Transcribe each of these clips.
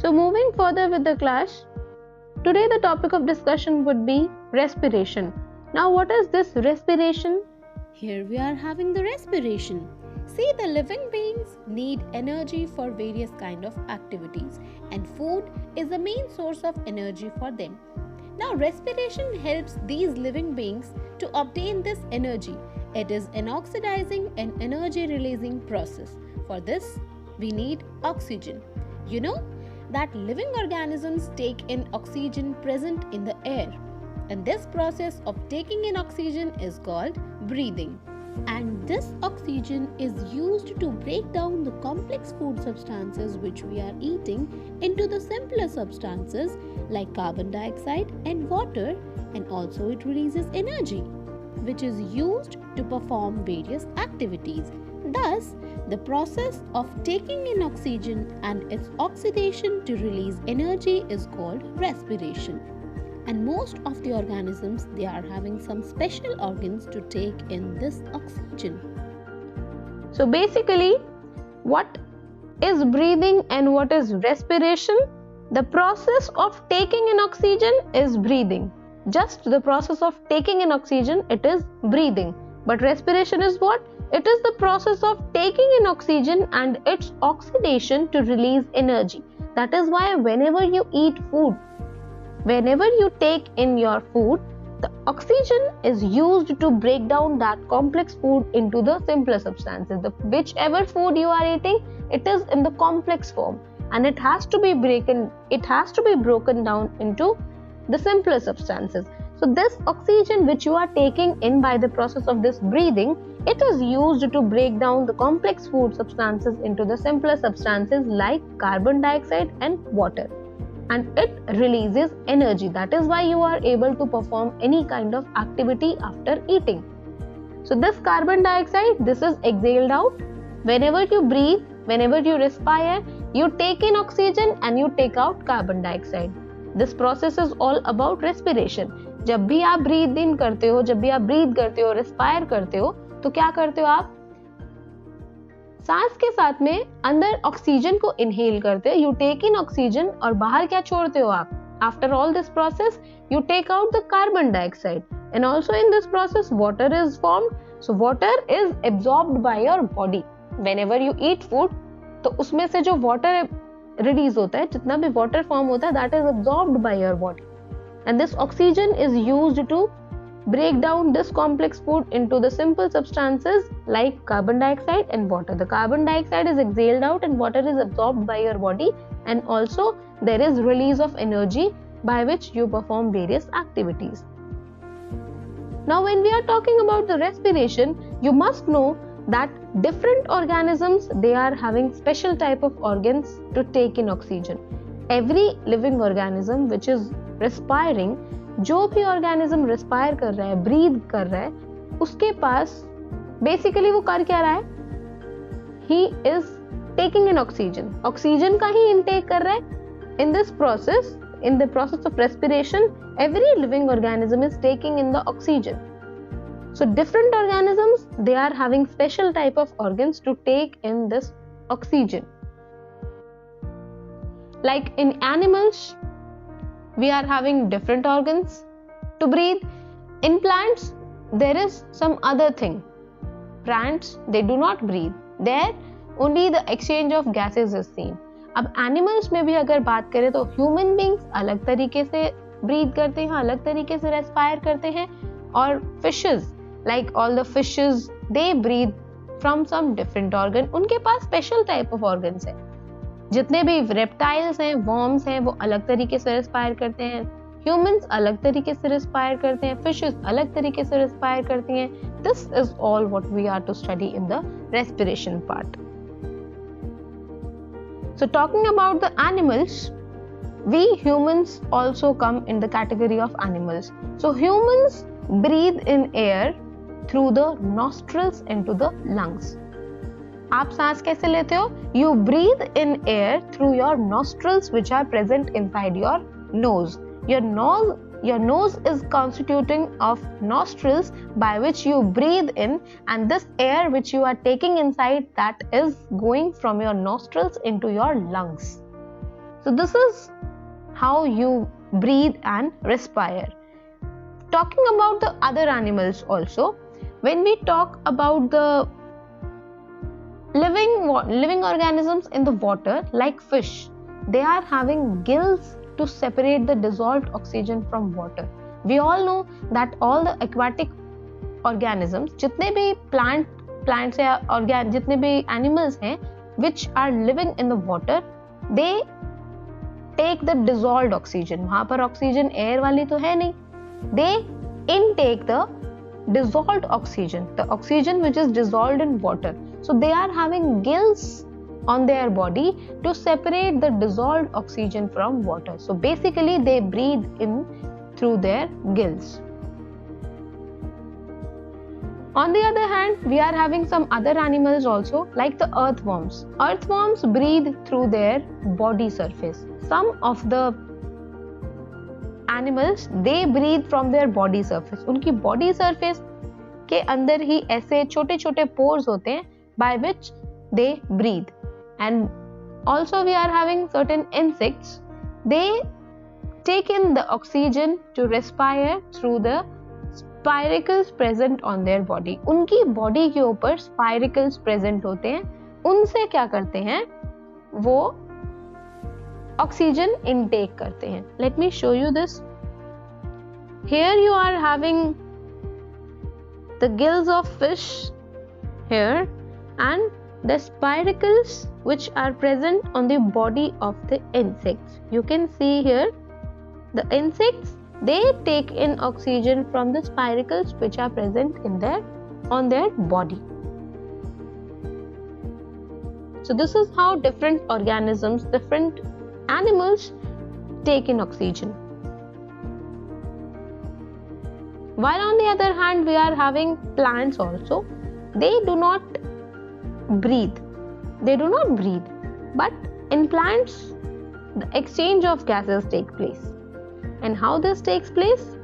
So moving further with the class, today the topic of discussion would be respiration. Now what is this respiration? Here we are having the respiration. See, the living beings need energy for various kind of activities, and food is the main source of energy for them. Now respiration helps these living beings to obtain this energy. It is an oxidizing and energy releasing process. For this we need oxygen. You know that living organisms take in oxygen present in the air, and this process of taking in oxygen is called breathing. And this oxygen is used to break down the complex food substances which we are eating into the simpler substances like carbon dioxide and water, and also it releases energy which is used to perform various activities. Thus, the process of taking in oxygen and its oxidation to release energy is called respiration. And most of the organisms, they are having some special organs to take in this oxygen. So basically, what is breathing and what is respiration? The process of taking in oxygen is breathing. Just the process of taking in oxygen, it is breathing. But respiration is what? It is the process of taking in oxygen and its oxidation to release energy. That is why whenever you eat food, whenever you take in your food, the oxygen is used to break down that complex food into the simpler substances. Whichever food you are eating, it is in the complex form, and it has to be broken down into the simpler substances. So this oxygen which you are taking in by the process of this breathing, it is used to break down the complex food substances into the simpler substances like carbon dioxide and water, and it releases energy. That is why you are able to perform any kind of activity after eating. So this carbon dioxide, this is exhaled out. Whenever you breathe, whenever you respire, you take in oxygen and you take out carbon dioxide. This process is all about respiration. जब भी आप breathe in करते हो, जब भी आप breathe करते हो, respire करते हो, तो क्या करते हो आप? सांस के साथ में अंदर ऑक्सीजन को इनहेल करते हो, यू टेक इन ऑक्सीजन, और बाहर क्या छोड़ते हो आप? After all this process you take out the carbon dioxide, and also in this process water is formed. So water is absorbed by your body. Whenever you eat food, तो उसमें से जो वाटर रिलीज होता है, जितना भी water form होता है, that is absorbed by your body, and this oxygen is used to break down this complex food into the simple substances like carbon dioxide and water. The carbon dioxide is exhaled out and water is absorbed by your body, and also there is release of energy by which you perform various activities. Now when we are talking about the respiration, you must know that different organisms, they are having special type of organs to take in oxygen. Every living organism which is respiring, जो भी organism respire कर रहा है, breathe कर रहा है, उसके पास basically वो कर क्या रहा है? He is taking in oxygen. Oxygen का ही इनटेक कर रहा है. In this process, in the process of respiration, every living organism is taking in the oxygen. So different organisms, they are having special type of organs to take in this oxygen. Like in animals, we are having different organs to breathe. In plants, there is some other thing. Plants, they do not breathe. There, only the exchange of gases is seen. अब animals में भी अगर बात करें तो human beings अलग तरीके से breathe करते हैं, अलग तरीके से respire करते हैं, और fishes, like all the fishes, they breathe from some different organ. उनके पास special type of organs है. जितने भी रेप्टाइल्स हैं, वॉर्म्स हैं, वो अलग तरीके से रिस्पायर करते हैं. ह्यूमंस अलग तरीके से रिस्पायर करते हैं, फिशेस अलग तरीके से रिस्पायर करती हैं. This is all what we are to study in the respiration part. So talking about the animals, we humans also come in the category of animals. So humans breathe in air through the nostrils into the lungs. आप सांस कैसे लेते हो? You breathe in air through your nostrils which are present inside your nose. Your nose is constituting of nostrils by which you breathe in, and this air which you are taking inside, that is going from your nostrils into your lungs. So this is how you breathe and respire. Talking about the other animals also, when we talk about the living organisms in the water like fish, they are having gills to separate the dissolved oxygen from water. We all know that all the aquatic organisms, जितने भी plants या जितने भी animals हैं which are living in the water, they take the dissolved oxygen. वहाँ पर oxygen air वाली तो है नहीं. They intake the dissolved oxygen, the oxygen which is dissolved in water. So they are having gills on their body to separate the dissolved oxygen from water. So basically they breathe in through their gills. On the other hand, we are having some other animals also like the earthworms. Earthworms breathe through their body surface. Some of the animals, they breathe from their body surface. उनकी body surface के अंदर ही ऐसे छोटे छोटे pores होते हैं by which they breathe. And also we are having certain insects. They take in the oxygen to respire through the spiracles present on their body. उनकी body के ऊपर spiracles present होते हैं. उनसे क्या करते हैं? वो oxygen intake करते हैं. Let me show you this. Here you are having the gills of fish here and the spiracles which are present on the body of the insects. You can see here the insects, they take in oxygen from the spiracles which are present on their body. So this is how different organisms, different animals take in oxygen. While on the other hand, we are having plants also. They do not breathe. But in plants, the exchange of gases take place. And how this takes place?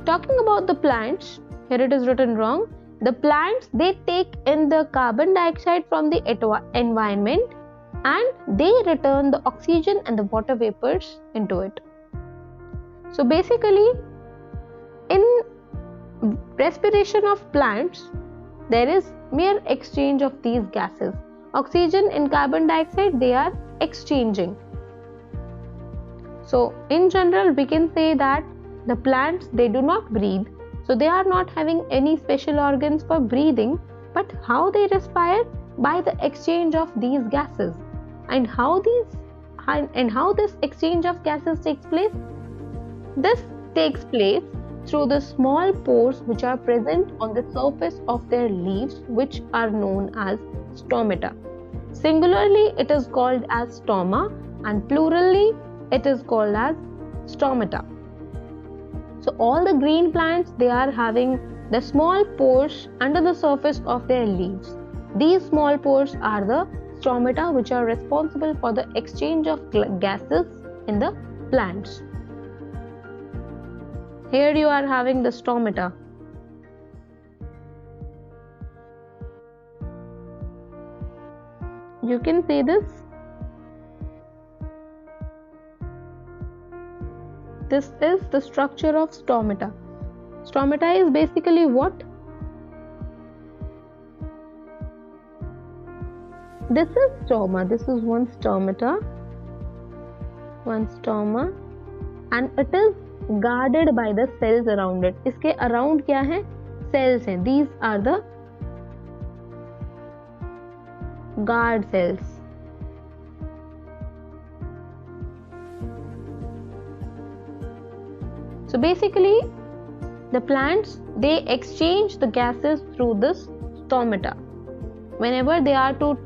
Talking about the plants, here it is written wrong. The plants, they take in the carbon dioxide from the environment and they return the oxygen and the water vapors into it. So basically, in respiration of plants, there is mere exchange of these gases. Oxygen and carbon dioxide, they are exchanging. So in general, we can say that the plants, they do not breathe. So they are not having any special organs for breathing. But how they respire? By the exchange of these gases. And how this exchange of gases takes place? This takes place through the small pores which are present on the surface of their leaves, which are known as stomata. Singularly, it is called as stoma, and plurally, it is called as stomata. So all the green plants, they are having the small pores under the surface of their leaves. These small pores are the stomata which are responsible for the exchange of gases in the plants. Here you are having the stomata. You can see this. This is the structure of stomata. Stomata is basically what? This is stoma. This is one stomata. One stoma. And it is guarded by the cells around it. इसके around क्या है? Cells हैं. These are the guard cells. So basically, the plants, they exchange the gases through this stomata. Whenever they are to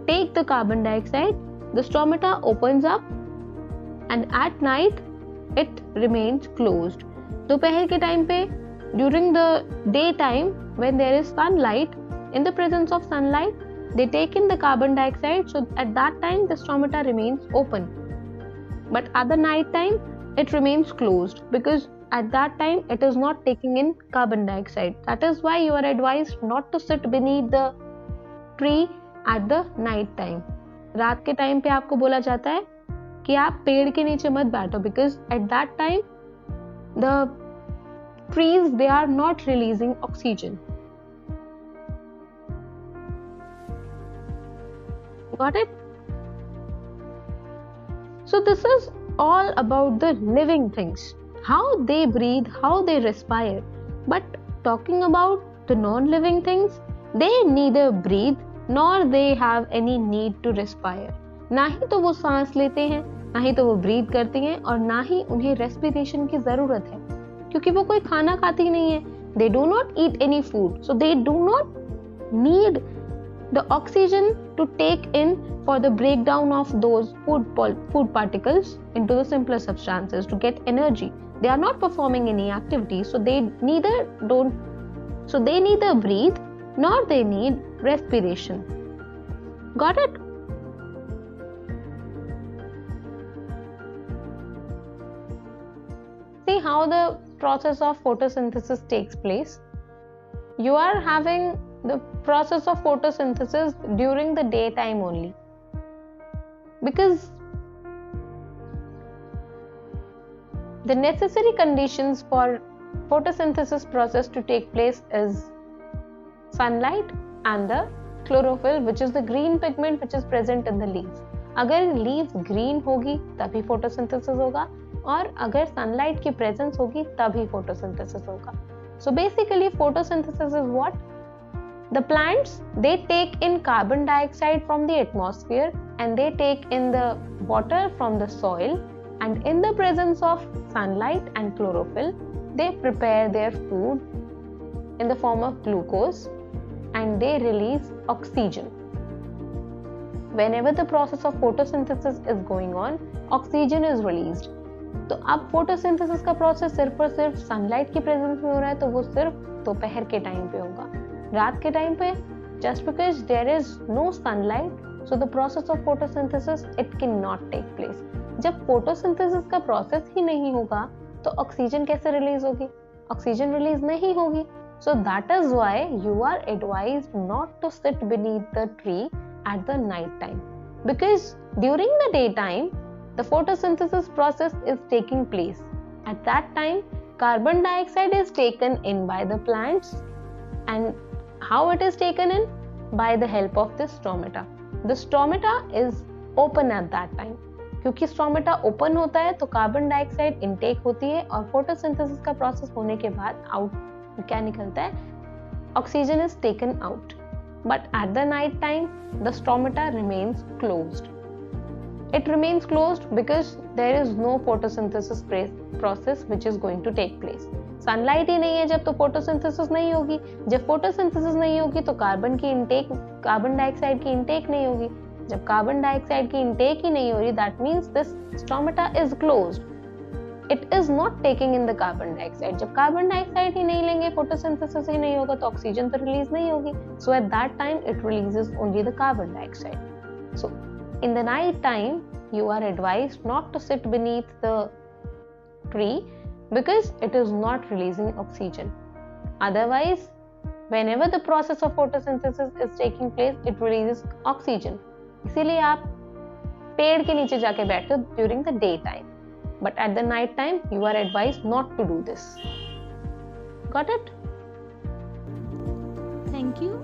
take the carbon dioxide, the stomata opens up and at night it remains closed. दोपहर के time पे, during the daytime, when there is sunlight, in the presence of sunlight, they take in the carbon dioxide, so at that time the stomata remains open. But at the night time, it remains closed because at that time it is not taking in carbon dioxide. That is why you are advised not to sit beneath the tree at the night time. रात के time पे आपको बोला जाता है कि आप पेड़ के नीचे मत बैठो, because at that time the trees they are not releasing oxygen. Got it? So this is all about the living things, how they breathe, how they respire. But talking about the non-living things, they neither breathe nor they have any need to respire. ना ही तो वो सांस लेते हैं, ना ही तो वो breathe करते हैं, और ना ही उन्हें रेस्पिरेशन की जरूरत है, क्योंकि वो कोई खाना खाती नहीं है. They do not eat any food, so they do not need the oxygen to take in for the breakdown of those food particles into the simpler substances to get energy. They are not performing any activity, so they neither breathe nor they need respiration. Got it? See how the process of photosynthesis takes place. You are having the process of photosynthesis during the daytime only, because the necessary conditions for photosynthesis process to take place is sunlight and the chlorophyll, which is the green pigment which is present in the leaves. अगर leaves green होगी तभी photosynthesis होगा, और अगर sunlight की presence होगी तभी photosynthesis होगा. So basically photosynthesis is what? The plants, they take in carbon dioxide from the atmosphere and they take in the water from the soil, and in the presence of sunlight and chlorophyll, they prepare their food in the form of glucose and they release oxygen. Whenever the process of photosynthesis is going on, oxygen is released. तो अब photosynthesis का process सिर्फ और सिर्फ sunlight की presence में हो रहा है, तो वो सिर्फ दोपहर के टाइम पे होगा. रात के टाइम पे, just because there is no sunlight, so the process of photosynthesis it cannot take place. जब photosynthesis का process ही नहीं होगा तो ऑक्सीजन कैसे रिलीज होगी? ऑक्सीजन रिलीज नहीं होगी. So that is why you are advised not to sit beneath the tree at the night time, because during the daytime the photosynthesis process is taking place. At that time carbon dioxide is taken in by the plants, and how it is taken in? By the help of the stomata. The stomata is open at that time. क्योंकि stomata open होता है तो carbon dioxide intake होती है, और photosynthesis का process होने के बाद आउट क्या निकलता है? Oxygen is taken out. But at the night time the stomata remains closed. It remains closed because there is no photosynthesis process which is going to take place. Sunlight ही नहीं है जब, तो फोटोसिंथेसिस नहीं होगी. जब फोटोसिंथेसिस नहीं होगी तो कार्बन डाइऑक्साइड की इंटेक नहीं होगी. जब कार्बन डाइऑक्साइड की इंटेक ही नहीं हो रही, that means this stomata is closed. It is not taking in the carbon dioxide. जब कार्बन डाइऑक्साइड ही नहीं लेंगे, फोटोसिंथेसिस ही नहीं होगा, तो ऑक्सीजन तो रिलीज नहीं होगी. So at that time it releases only the carbon dioxide. So in the night time you are advised not to sit beneath the tree because it is not releasing oxygen. Otherwise, whenever the process of photosynthesis is taking place, it releases oxygen. इसीलिए आप पेड़ के नीचे जाके बैठते हो during the day time, but at the night time you are advised not to do this. Got it? Thank you.